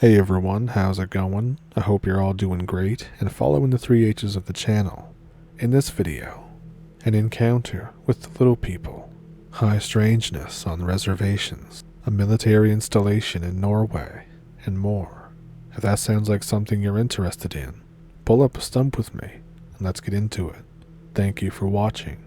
Hey everyone, how's it going? I hope you're all doing great and following the 3H's of the channel. In this video, an encounter with the little people, high strangeness on reservations, a military installation in Norway, and more. If that sounds like something you're interested in, pull up a stump with me and let's get into it. Thank you for watching.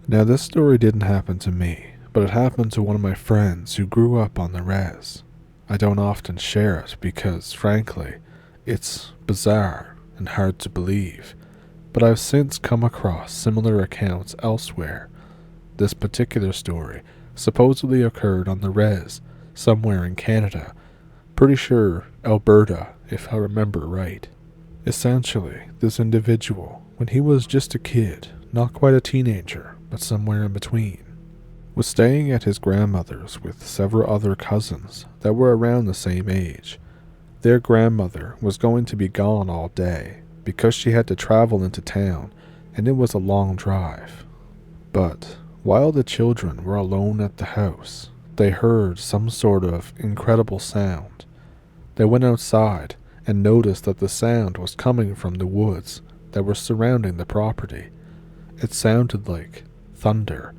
Now this story didn't happen to me, but it happened to one of my friends who grew up on the res. I don't often share it because, frankly, it's bizarre and hard to believe, but I've since come across similar accounts elsewhere. This particular story supposedly occurred on the res, somewhere in Canada, pretty sure Alberta if I remember right. Essentially, this individual, when he was just a kid, not quite a teenager, but somewhere in between, was staying at his grandmother's with several other cousins that were around the same age. Their grandmother was going to be gone all day because she had to travel into town and it was a long drive. But while the children were alone at the house, they heard some sort of incredible sound. They went outside and noticed that the sound was coming from the woods that were surrounding the property. It sounded like thunder,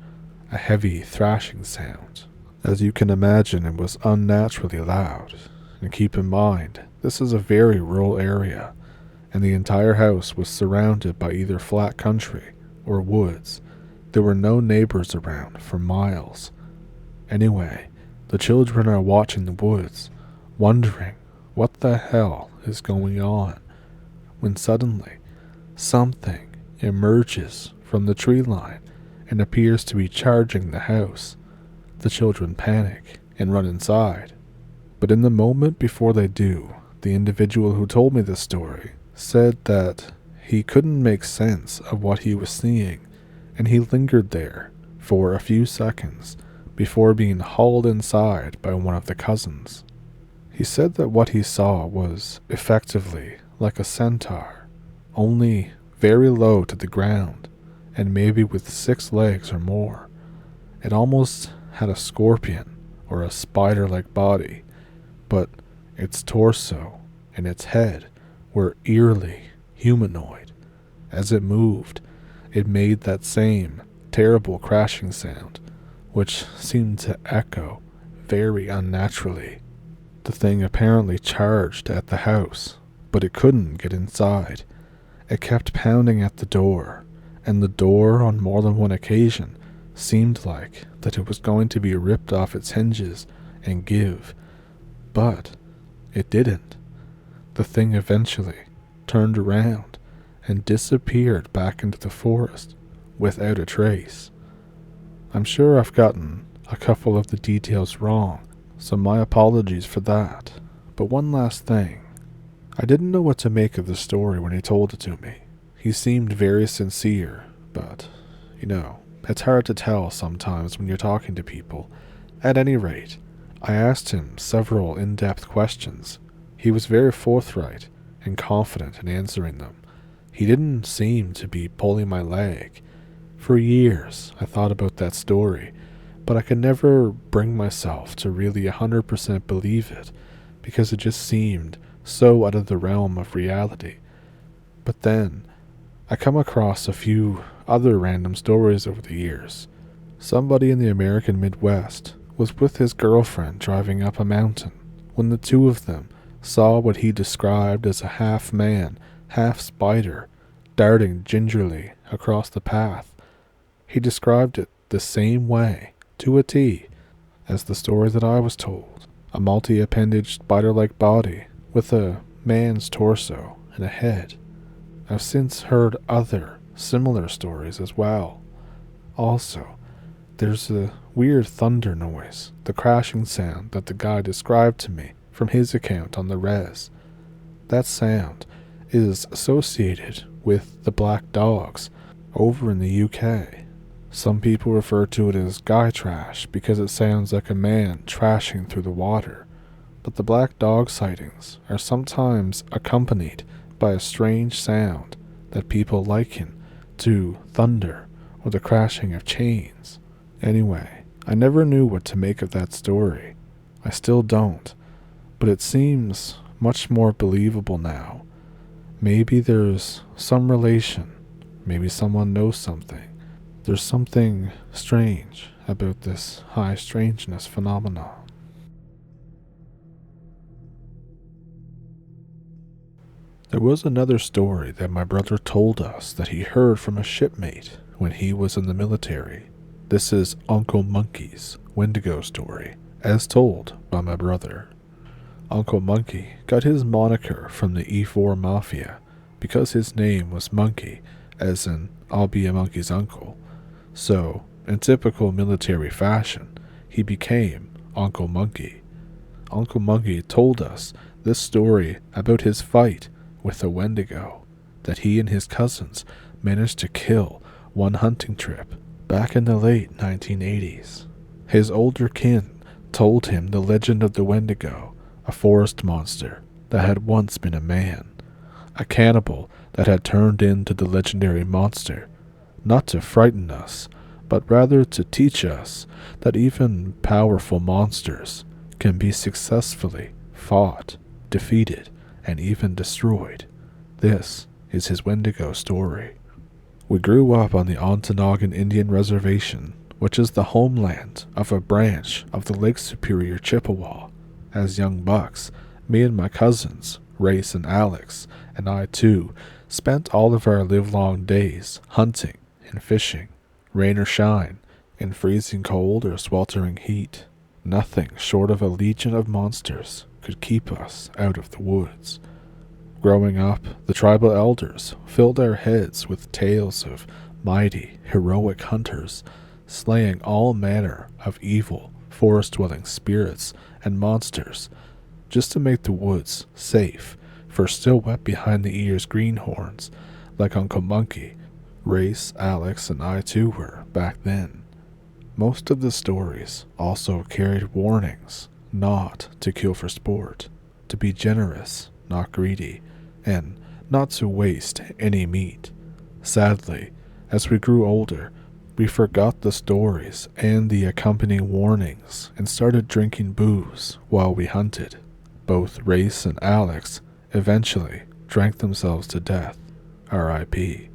a heavy thrashing sound. As you can imagine, it was unnaturally loud. And keep in mind, this is a very rural area, and the entire house was surrounded by either flat country or woods. There were no neighbors around for miles. Anyway, the children are watching the woods, wondering what the hell is going on, when suddenly something emerges from the tree line and appears to be charging the house. The children panic and run inside. But in the moment before they do, the individual who told me this story said that he couldn't make sense of what he was seeing, and he lingered there for a few seconds before being hauled inside by one of the cousins. He said that what he saw was effectively like a centaur, only very low to the ground, and maybe with 6 legs or more. It almost had a scorpion or a spider-like body, but its torso and its head were eerily humanoid. As it moved, it made that same terrible crashing sound, which seemed to echo very unnaturally. The thing apparently charged at the house, but it couldn't get inside. It kept pounding at the door, and the door on more than one occasion seemed like that it was going to be ripped off its hinges and give. But it didn't. The thing eventually turned around and disappeared back into the forest without a trace. I'm sure I've gotten a couple of the details wrong, so my apologies for that. But one last thing. I didn't know what to make of the story when he told it to me. He seemed very sincere, but, it's hard to tell sometimes when you're talking to people. At any rate, I asked him several in-depth questions. He was very forthright and confident in answering them. He didn't seem to be pulling my leg. For years, I thought about that story, but I could never bring myself to really 100% believe it, because it just seemed so out of the realm of reality. But then, I come across a few other random stories over the years. Somebody in the American Midwest was with his girlfriend driving up a mountain when the two of them saw what he described as a half-man, half-spider darting gingerly across the path. He described it the same way, to a T, as the story that I was told. A multi-appendage spider-like body with a man's torso and a head. I've since heard other similar stories as well. Also, there's a weird thunder noise, the crashing sound that the guy described to me from his account on the res. That sound is associated with the black dogs over in the UK. Some people refer to it as guy trash because it sounds like a man trashing through the water. But the black dog sightings are sometimes accompanied by a strange sound that people liken to thunder or the crashing of chains. Anyway, I never knew what to make of that story. I still don't, but it seems much more believable now. Maybe there's some relation. Maybe someone knows something. There's something strange about this high strangeness phenomenon. There was another story that my brother told us that he heard from a shipmate when he was in the military. This is Uncle Monkey's Wendigo story, as told by my brother. Uncle Monkey got his moniker from the E4 Mafia because his name was Monkey, as in I'll be a monkey's uncle. So, in typical military fashion, he became Uncle Monkey. Uncle Monkey told us this story about his fight with a Wendigo that he and his cousins managed to kill one hunting trip back in the late 1980s. His older kin told him the legend of the Wendigo, a forest monster that had once been a man, a cannibal that had turned into the legendary monster, not to frighten us, but rather to teach us that even powerful monsters can be successfully fought, defeated, and even destroyed. This is his Wendigo story. We grew up on the Ontonagon Indian Reservation, which is the homeland of a branch of the Lake Superior Chippewa. As young bucks, me and my cousins, Race and Alex, and I too, spent all of our livelong days hunting and fishing, rain or shine, in freezing cold or sweltering heat. Nothing short of a legion of monsters could keep us out of the woods. Growing up, the tribal elders filled our heads with tales of mighty, heroic hunters slaying all manner of evil, forest-dwelling spirits and monsters just to make the woods safe for still wet behind the ears greenhorns like Uncle Monkey, Race, Alex, and I too were back then. Most of the stories also carried warnings not to kill for sport, to be generous, not greedy, and not to waste any meat. Sadly, as we grew older, we forgot the stories and the accompanying warnings and started drinking booze while we hunted. Both Race and Alex eventually drank themselves to death, R.I.P.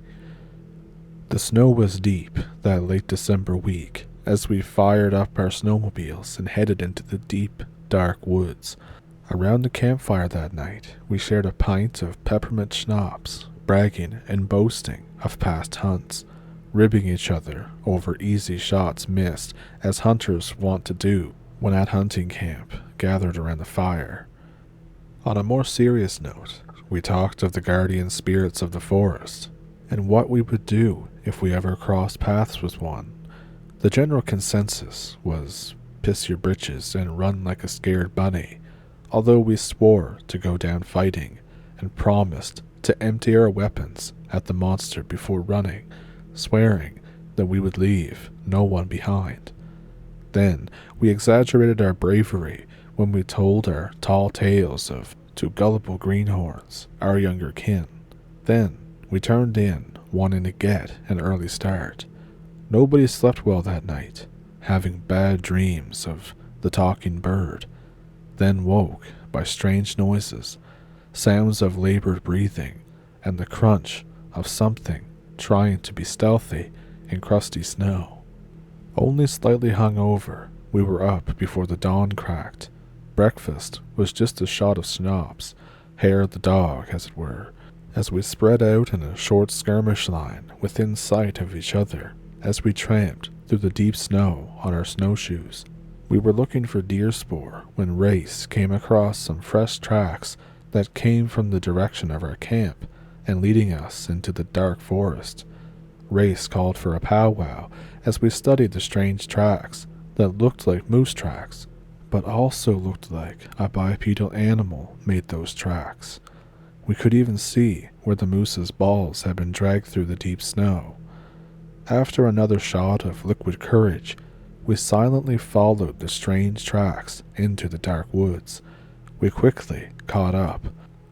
The snow was deep that late December week as we fired up our snowmobiles and headed into the deep, dark woods. Around the campfire that night, we shared a pint of peppermint schnapps, bragging and boasting of past hunts, ribbing each other over easy shots missed as hunters want to do when at hunting camp gathered around the fire. On a more serious note, we talked of the guardian spirits of the forest and what we would do if we ever crossed paths with one. The general consensus was piss your britches and run like a scared bunny, although we swore to go down fighting and promised to empty our weapons at the monster before running, swearing that we would leave no one behind. Then we exaggerated our bravery when we told our tall tales of two gullible greenhorns, our younger kin. Then we turned in, wanting to get an early start. Nobody slept well that night, having bad dreams of the talking bird, then woke by strange noises, sounds of labored breathing, and the crunch of something trying to be stealthy in crusty snow. Only slightly hungover, we were up before the dawn cracked. Breakfast was just a shot of schnapps, hair of the dog, as it were, as we spread out in a short skirmish line within sight of each other as we tramped through the deep snow on our snowshoes. We were looking for deer spoor when Race came across some fresh tracks that came from the direction of our camp and leading us into the dark forest. Race called for a powwow as we studied the strange tracks that looked like moose tracks, but also looked like a bipedal animal made those tracks. We could even see where the moose's balls had been dragged through the deep snow. After another shot of liquid courage, we silently followed the strange tracks into the dark woods. We quickly caught up,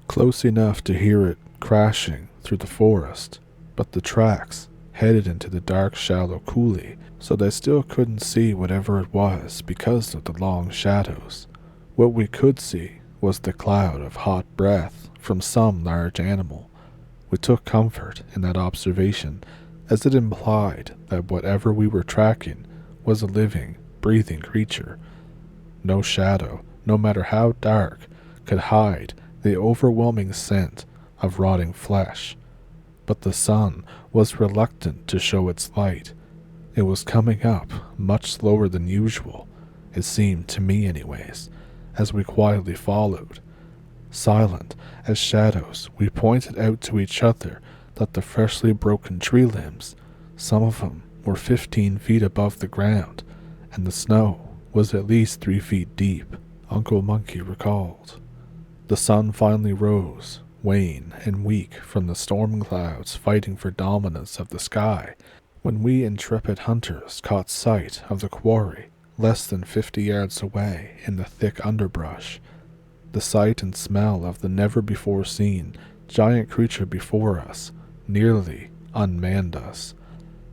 close enough to hear it crashing through the forest, but the tracks headed into the dark, shallow coulee, so they still couldn't see whatever it was because of the long shadows. What we could see was the cloud of hot breath from some large animal. We took comfort in that observation, as it implied that whatever we were tracking was a living, breathing creature. No shadow, no matter how dark, could hide the overwhelming scent of rotting flesh. But the sun was reluctant to show its light. It was coming up much slower than usual, it seemed to me anyways, as we quietly followed. Silent as shadows, we pointed out to each other that the freshly broken tree limbs, some of them were 15 feet above the ground, and the snow was at least 3 feet deep, Uncle Monkey recalled. The sun finally rose, wan and weak from the storm clouds fighting for dominance of the sky, when we intrepid hunters caught sight of the quarry less than 50 yards away in the thick underbrush. The sight and smell of the never-before-seen giant creature before us nearly unmanned us.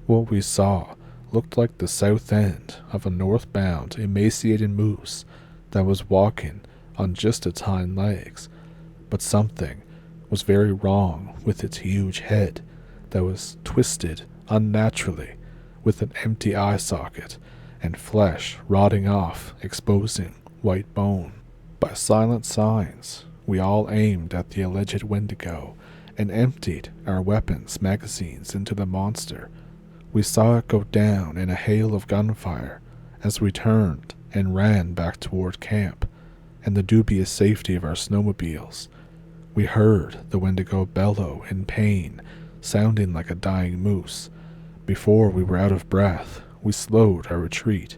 What we saw looked like the south end of a northbound, emaciated moose that was walking on just its hind legs, but something was very wrong with its huge head that was twisted unnaturally, with an empty eye socket and flesh rotting off, exposing white bone. By silent signs, we all aimed at the alleged Wendigo and emptied our weapons magazines into the monster. We saw it go down in a hail of gunfire as we turned and ran back toward camp and the dubious safety of our snowmobiles. We heard the Wendigo bellow in pain, sounding like a dying moose. Before we were out of breath, we slowed our retreat.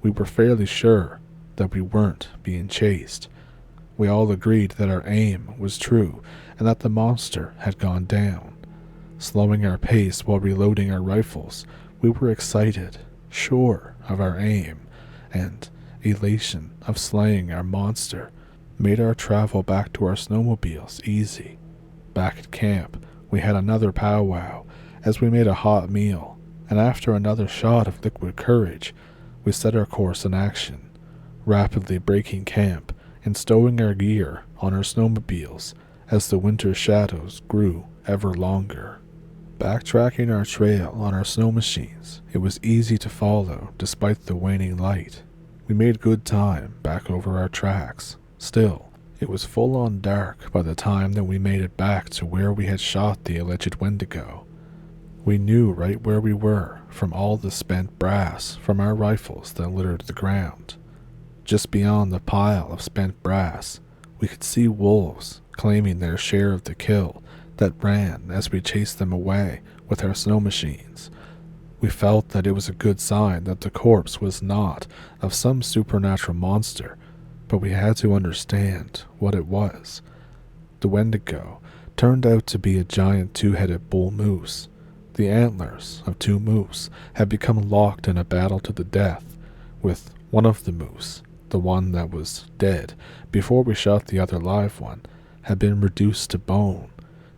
We were fairly sure that we weren't being chased. We all agreed that our aim was true and that the monster had gone down. Slowing our pace while reloading our rifles, we were excited, sure of our aim, and elation of slaying our monster made our travel back to our snowmobiles easy. Back at camp, we had another powwow as we made a hot meal, and after another shot of liquid courage, we set our course in action, rapidly breaking camp and stowing our gear on our snowmobiles as the winter shadows grew ever longer. Backtracking our trail on our snow machines, it was easy to follow despite the waning light. We made good time back over our tracks. Still, it was full-on dark by the time that we made it back to where we had shot the alleged Wendigo. We knew right where we were from all the spent brass from our rifles that littered the ground. Just beyond the pile of spent brass, we could see wolves claiming their share of the kill that ran as we chased them away with our snow machines. We felt that it was a good sign that the corpse was not of some supernatural monster, but we had to understand what it was. The Wendigo turned out to be a giant two-headed bull moose. The antlers of two moose had become locked in a battle to the death, with one of the moose, the one that was dead before we shot the other live one, had been reduced to bone,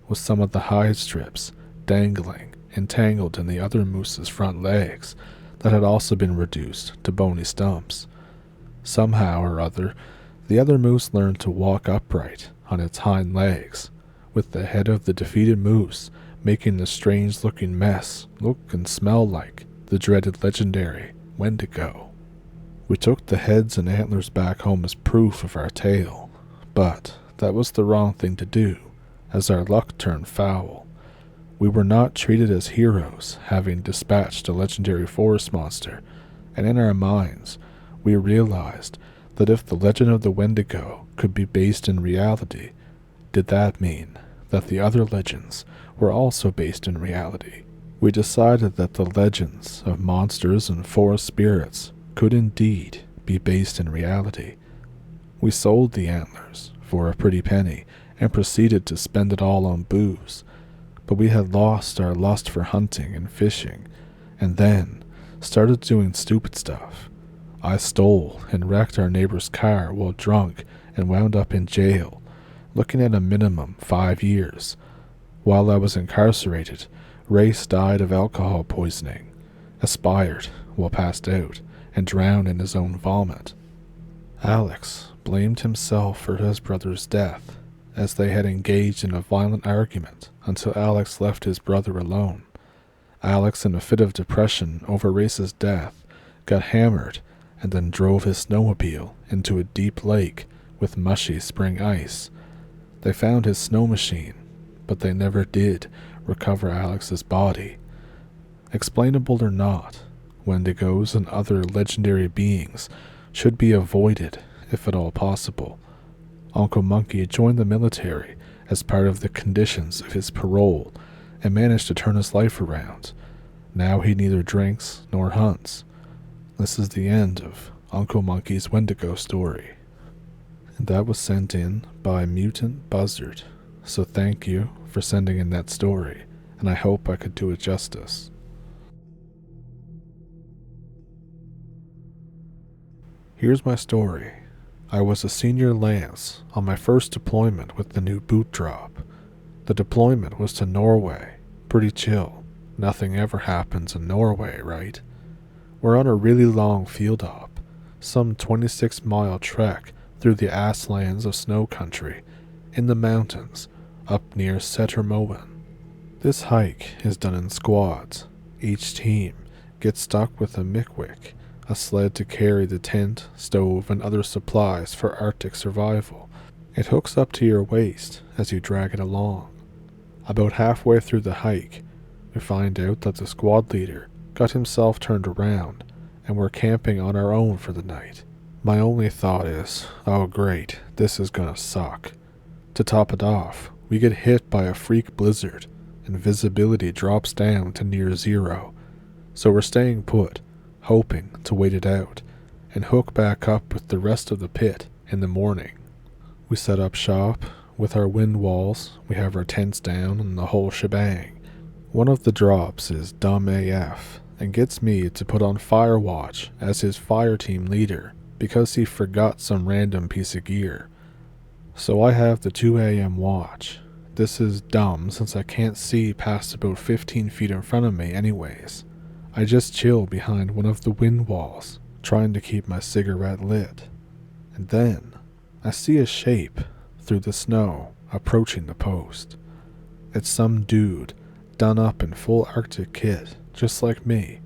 with some of the hide strips dangling entangled in the other moose's front legs that had also been reduced to bony stumps. Somehow or other, the other moose learned to walk upright on its hind legs, with the head of the defeated moose making the strange-looking mess look and smell like the dreaded legendary Wendigo. We took the heads and antlers back home as proof of our tale, but that was the wrong thing to do, as our luck turned foul. We were not treated as heroes, having dispatched a legendary forest monster, and in our minds, we realized that if the legend of the Wendigo could be based in reality, did that mean that the other legends were also based in reality? We decided that the legends of monsters and forest spirits could indeed be based in reality. We sold the antlers for a pretty penny and proceeded to spend it all on booze, but we had lost our lust for hunting and fishing, and then started doing stupid stuff. I stole and wrecked our neighbor's car while drunk and wound up in jail, looking at a minimum 5 years. While I was incarcerated, Race died of alcohol poisoning, aspired while passed out, and drowned in his own vomit. Alex blamed himself for his brother's death, as they had engaged in a violent argument until Alex left his brother alone. Alex, in a fit of depression over Race's death, got hammered and then drove his snowmobile into a deep lake with mushy spring ice. They found his snow machine, but they never did recover Alex's body. Explainable or not, Wendigos and other legendary beings should be avoided if at all possible. Uncle Monkey joined the military as part of the conditions of his parole and managed to turn his life around. Now he neither drinks nor hunts. This is the end of Uncle Monkey's Wendigo story. And that was sent in by Mutant Buzzard, so thank you for sending in that story, and I hope I could do it justice. Here's my story. I was a senior lance on my first deployment with the new boot drop. The deployment was to Norway. Pretty chill. Nothing ever happens in Norway, right? We're on a really long field op, some 26-mile trek through the ass lands of snow country, in the mountains, up near Centaur. This hike is done in squads. Each team gets stuck with a mikwick, a sled to carry the tent, stove, and other supplies for Arctic survival. It hooks up to your waist as you drag it along. About halfway through the hike, we find out that the squad leader got himself turned around, and we're camping on our own for the night. My only thought is, oh great, this is gonna suck. To top it off, we get hit by a freak blizzard, and visibility drops down to near zero. So we're staying put, hoping to wait it out, and hook back up with the rest of the pit in the morning. We set up shop with our wind walls, we have our tents down, and the whole shebang. One of the drops is dumb AF, and gets me to put on fire watch as his fire team leader, because he forgot some random piece of gear. So I have the 2 a.m. watch. This is dumb since I can't see past about 15 feet in front of me anyways. I just chill behind one of the wind walls, trying to keep my cigarette lit. And then, I see a shape through the snow approaching the post. It's some dude done up in full Arctic kit, just like me.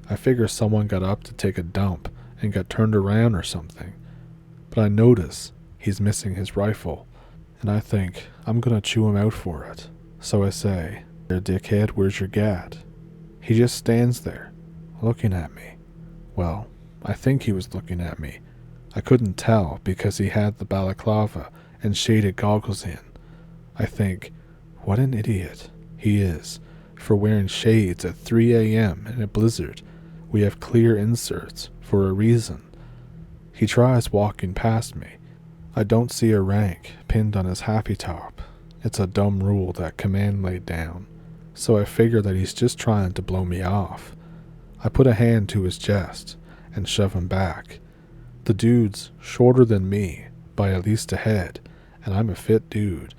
I figure someone got up to take a dump and got turned around or something. But I notice he's missing his rifle, and I think I'm gonna chew him out for it. So I say, "There, dickhead, where's your gat?" He just stands there, looking at me. Well, I think he was looking at me. I couldn't tell because he had the balaclava and shaded goggles in. I think, what an idiot he is for wearing shades at 3 a.m. in a blizzard. We have clear inserts for a reason. He tries walking past me. I don't see a rank pinned on his happy top. It's a dumb rule that command laid down. So I figure that he's just trying to blow me off. I put a hand to his chest and shove him back. The dude's shorter than me by at least a head, and I'm a fit dude,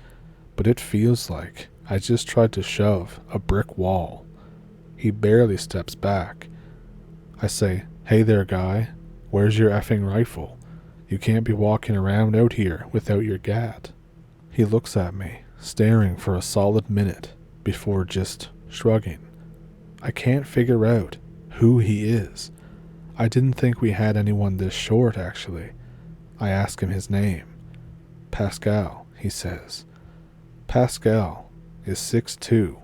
but it feels like I just tried to shove a brick wall. He barely steps back. I say, "Hey there, guy, where's your effing rifle? You can't be walking around out here without your gat." He looks at me, staring for a solid minute before just shrugging. I can't figure out who he is. I didn't think we had anyone this short, actually. I ask him his name. "Pascal," he says. Pascal is 6'2"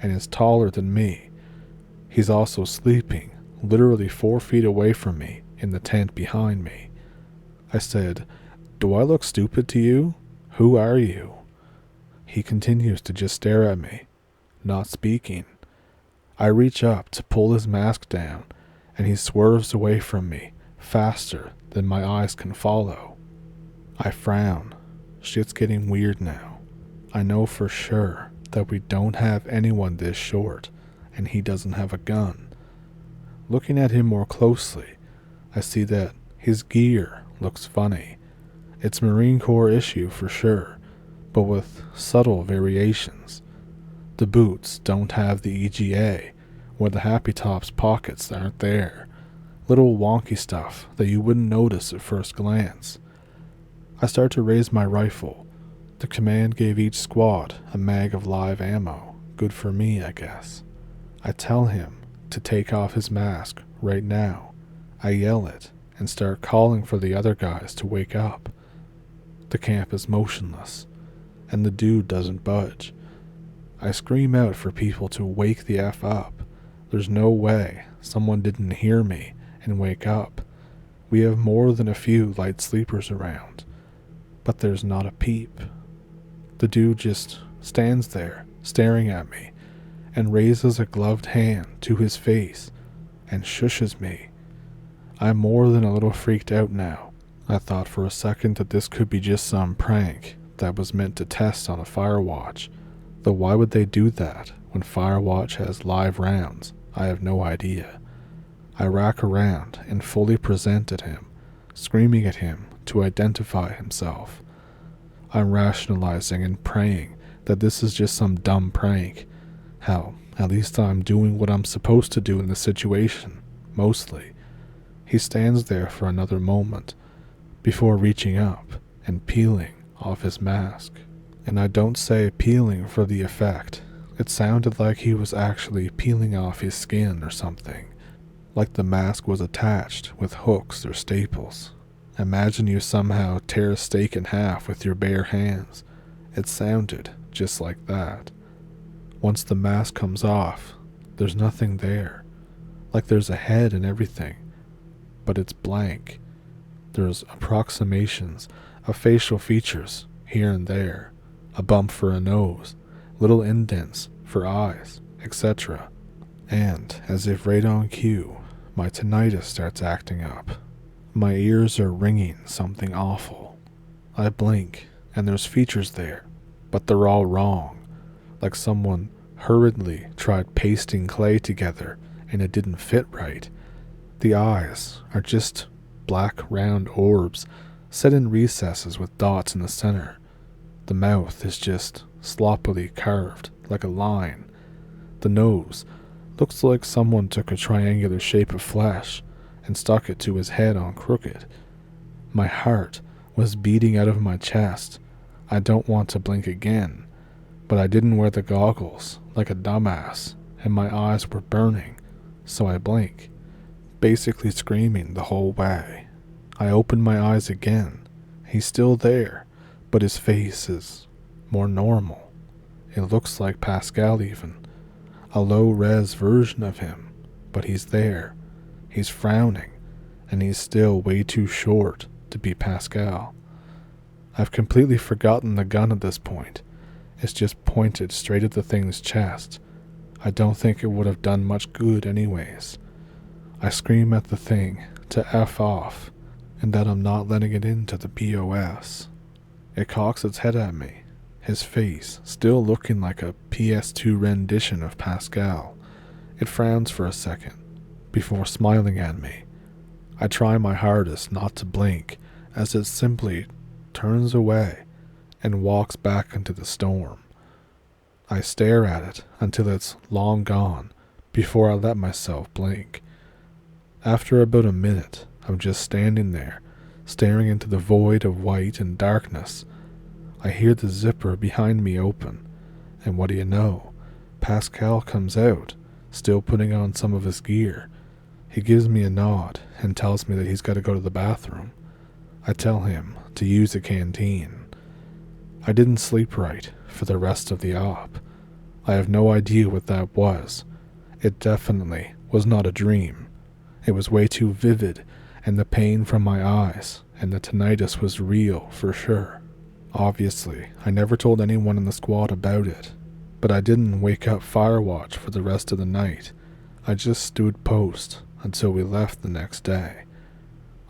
and is taller than me. He's also sleeping literally 4 feet away from me in the tent behind me. I said, "Do I look stupid to you? Who are you?" He continues to just stare at me, not speaking. I reach up to pull his mask down, and he swerves away from me faster than my eyes can follow. I frown. Shit's getting weird now. I know for sure that we don't have anyone this short, and he doesn't have a gun. Looking at him more closely, I see that his gear looks funny. It's Marine Corps issue for sure, but with subtle variations. The boots don't have the EGA, or the Happy Tops pockets aren't there. Little wonky stuff that you wouldn't notice at first glance. I start to raise my rifle. The command gave each squad a mag of live ammo. Good for me, I guess. I tell him to take off his mask right now. I yell it and start calling for the other guys to wake up. The camp is motionless, and the dude doesn't budge. I scream out for people to wake the F up. There's no way someone didn't hear me and wake up. We have more than a few light sleepers around, but there's not a peep. The dude just stands there, staring at me, and raises a gloved hand to his face and shushes me. I'm more than a little freaked out now. I thought for a second that this could be just some prank that was meant to test on a Firewatch. Though why would they do that when Firewatch has live rounds? I have no idea. I rack around and fully present at him, screaming at him to identify himself. I'm rationalizing and praying that this is just some dumb prank. Hell, at least I'm doing what I'm supposed to do in the situation, mostly. He stands there for another moment before reaching up and peeling off his mask. And I don't say peeling for the effect. It sounded like he was actually peeling off his skin or something, like the mask was attached with hooks or staples. Imagine you somehow tear a steak in half with your bare hands. It sounded just like that. Once the mask comes off, there's nothing there, like there's a head and everything, but it's blank. There's approximations of facial features here and there, a bump for a nose, little indents for eyes, etc. And, as if right on cue, my tinnitus starts acting up. My ears are ringing something awful. I blink, and there's features there, but they're all wrong, like someone hurriedly tried pasting clay together and it didn't fit right. The eyes are just black round orbs set in recesses with dots in the center. The mouth is just sloppily carved like a line. The nose looks like someone took a triangular shape of flesh and stuck it to his head on crooked. My heart was beating out of my chest. I don't want to blink again, but I didn't wear the goggles like a dumbass, and my eyes were burning, so I blink, basically screaming the whole way. I open my eyes again. He's still there, but his face is more normal. It looks like Pascal even, a low-res version of him, but he's there. He's frowning, and he's still way too short to be Pascal. I've completely forgotten the gun at this point. It's just pointed straight at the thing's chest. I don't think it would have done much good anyways. I scream at the thing to F off, and that I'm not letting it into the POS. It cocks its head at me, his face still looking like a PS2 rendition of Pascal. It frowns for a second, before smiling at me. I try my hardest not to blink, as it simply turns away and walks back into the storm. I stare at it until it's long gone before I let myself blink. After about a minute of just standing there, staring into the void of white and darkness, I hear the zipper behind me open, and what do you know? Pascal comes out, still putting on some of his gear. He gives me a nod and tells me that he's got to go to the bathroom. I tell him to use the canteen. I didn't sleep right for the rest of the op. I have no idea what that was. It definitely was not a dream. It was way too vivid, and the pain from my eyes and the tinnitus was real for sure. Obviously, I never told anyone in the squad about it, but I didn't wake up Firewatch for the rest of the night. I just stood post until we left the next day.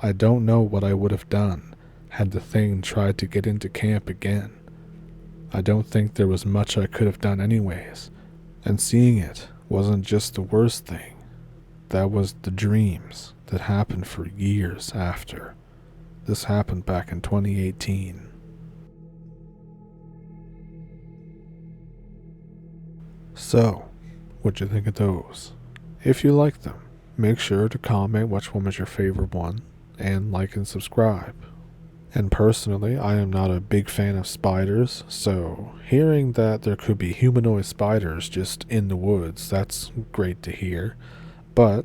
I don't know what I would have done had the thing tried to get into camp again. I don't think there was much I could have done anyways, and seeing it wasn't just the worst thing. That was the dreams that happened for years after. This happened back in 2018. So, what'd you think of those? If you like them, make sure to comment which one was your favorite one, and like and subscribe. And personally, I am not a big fan of spiders, so hearing that there could be humanoid spiders just in the woods, that's great to hear. But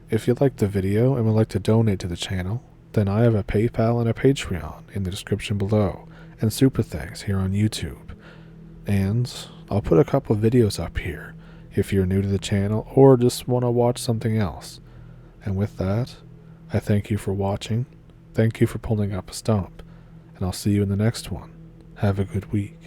if you liked the video and would like to donate to the channel, then I have a PayPal and a Patreon in the description below, and super thanks here on YouTube. And I'll put a couple of videos up here if you're new to the channel or just want to watch something else. And with that, I thank you for watching, thank you for pulling up a stump, and I'll see you in the next one. Have a good week.